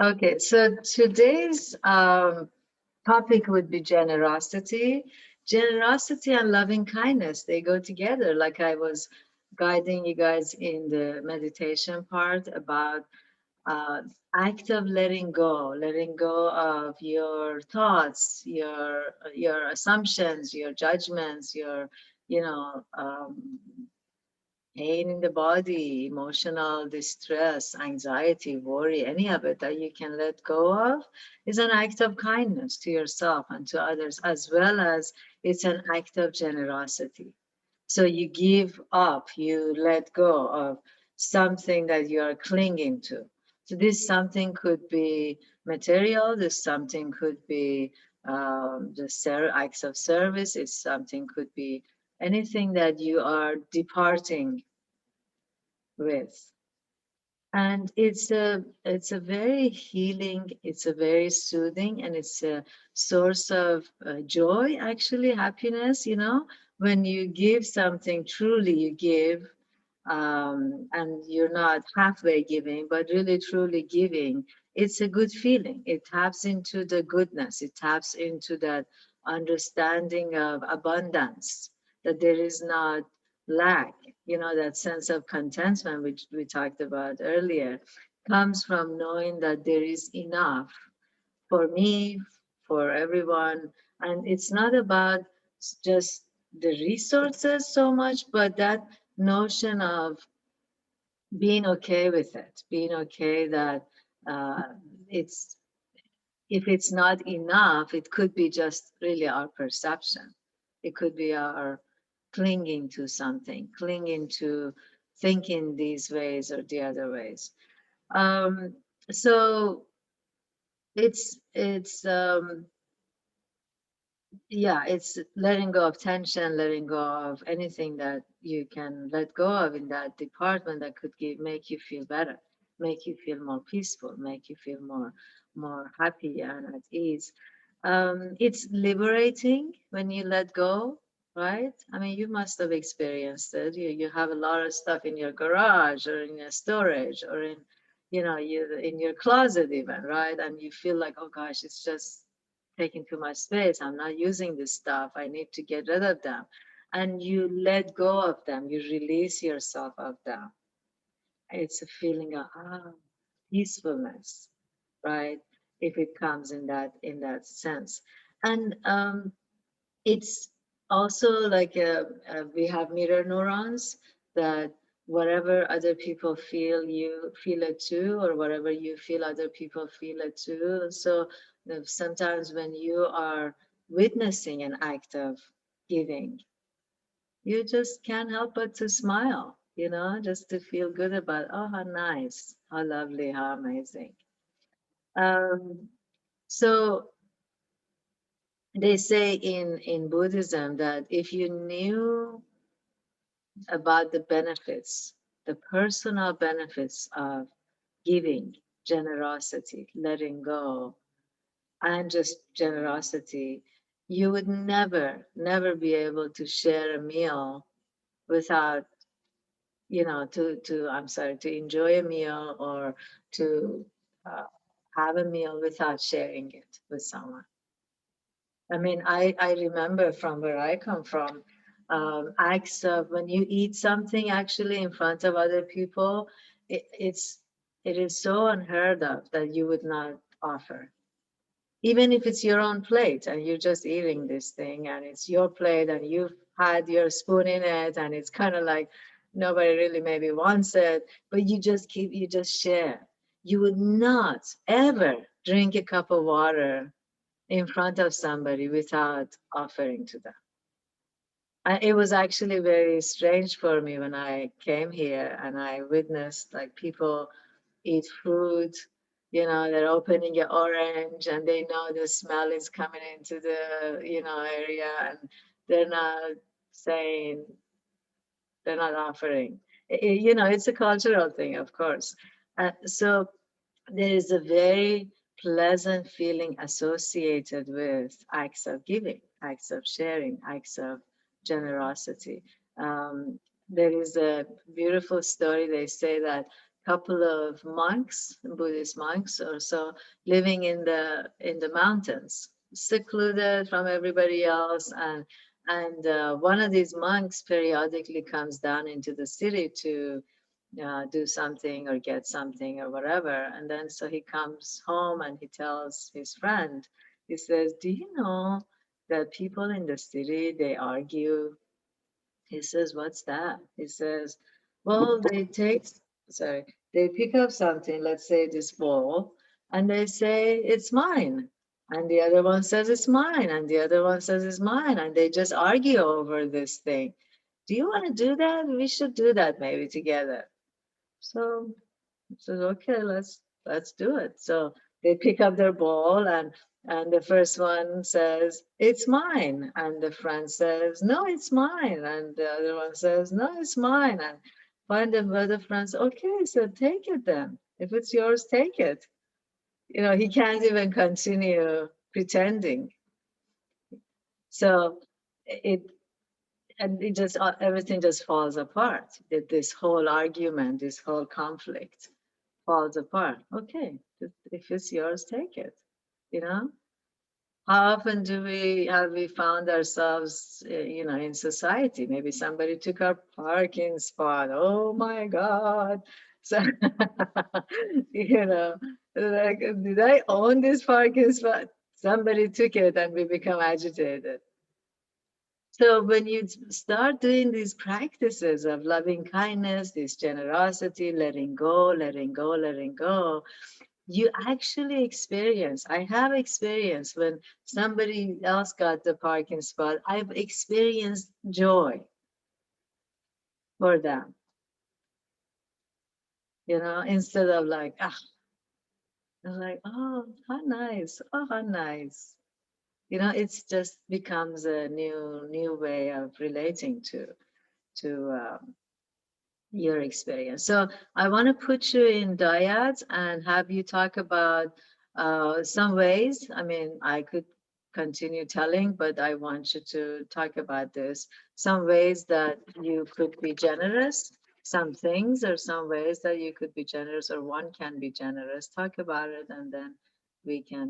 Okay, so today's topic would be generosity. Generosity and loving kindness, they go together. Like I was guiding you guys in the meditation part about uh, act of letting go of your thoughts, your assumptions, your judgments, your pain in the body, emotional distress, anxiety, worry, any of it that you can let go of is an act of kindness to yourself and to others, as well as it's an act of generosity. So you give up, you let go of something that you are clinging to. So this something could be material, this something could be just acts of service, it's something could be anything that you are departing with. And it's a very healing, it's a very soothing, and it's a source of joy, actually happiness. When you give something, truly you give, and you're not halfway giving, but really truly giving, it's a good feeling. It taps into the goodness, it taps into that understanding of abundance, that there is not lack. That sense of contentment, which we talked about earlier, comes from knowing that there is enough for me, for everyone. And it's not about just the resources so much, but that notion of being okay with it, being okay that uh, it's if it's not enough, it could be just really our perception. It could be our clinging to something, clinging to thinking these ways or the other ways. Um, so it's yeah, it's letting go of tension, letting go of anything that you can let go of in that department that could make you feel better, make you feel more peaceful, make you feel more happy and at ease. It's liberating when you let go, right? I mean, you must have experienced it. You have a lot of stuff in your garage or in your storage or in you in your closet even, right? And you feel like, oh gosh, it's just taking too much space. I'm not using this stuff. I need to get rid of them. And you let go of them. You release yourself of them. It's a feeling of peacefulness, right? If it comes in that sense, and it's also like we have mirror neurons that whatever other people feel, you feel it too, or whatever you feel, other people feel it too. So sometimes when you are witnessing an act of giving, you just can't help but to smile, just to feel good about, oh, how nice, how lovely, how amazing. Um, so they say in Buddhism that if you knew about the benefits, the personal benefits of giving, generosity, letting go, and just generosity, you would never be able to share a meal without, I'm sorry, to enjoy a meal or to uh, have a meal without sharing it with someone. I mean, I remember from where I come from, acts of when you eat something actually in front of other people, it is so unheard of that you would not offer. Even if it's your own plate and you're just eating this thing and it's your plate and you've had your spoon in it and it's kind of like nobody really maybe wants it, but you just share. You would not ever drink a cup of water in front of somebody without offering to them. It was actually very strange for me when I came here and I witnessed like people eat fruit, they're opening an orange and they know the smell is coming into the, area, and they're not saying, they're not offering. It's a cultural thing, of course. So there is a very pleasant feeling associated with acts of giving, acts of sharing, acts of generosity. There is a beautiful story. They say that couple of monks, Buddhist monks or so, living in the mountains, secluded from everybody else. And one of these monks periodically comes down into the city to do something or get something or whatever. And then so he comes home and he tells his friend, he says, "Do you know that people in the city, they argue?" He says, "What's that?" He says, "Well, sorry, they pick up something, let's say this ball, and they say it's mine." And the other one says it's mine, and the other one says it's mine, and they just argue over this thing. Do you want to do that? We should do that maybe together. So says, okay, let's do it. So they pick up their ball, and the first one says, "It's mine." And the friend says, "No, it's mine." And the other one says, "No, it's mine." And find the other friend says, "Okay, so take it then. If it's yours, take it." He can't even continue pretending. So it and it just everything just falls apart. This whole argument, this whole conflict falls apart. Okay, if it's yours, take it. You know, how often have we found ourselves, in society? Maybe somebody took our parking spot. Oh my God! So, you know, like, did I own this parking spot? Somebody took it, and we become agitated. So when you start doing these practices of loving kindness, this generosity, letting go, letting go, letting go, you actually experience. I have experienced when somebody else got the parking spot, I've experienced joy for them, instead of like, I'm like, oh, how nice. Oh, how nice. It's just becomes a new way of relating to your experience. So I want to put you in dyad and have you talk about some ways. I mean, I could continue telling, but I want you to talk about this. Some ways that you could be generous, some things or some ways that you could be generous or one can be generous. Talk about it and then we can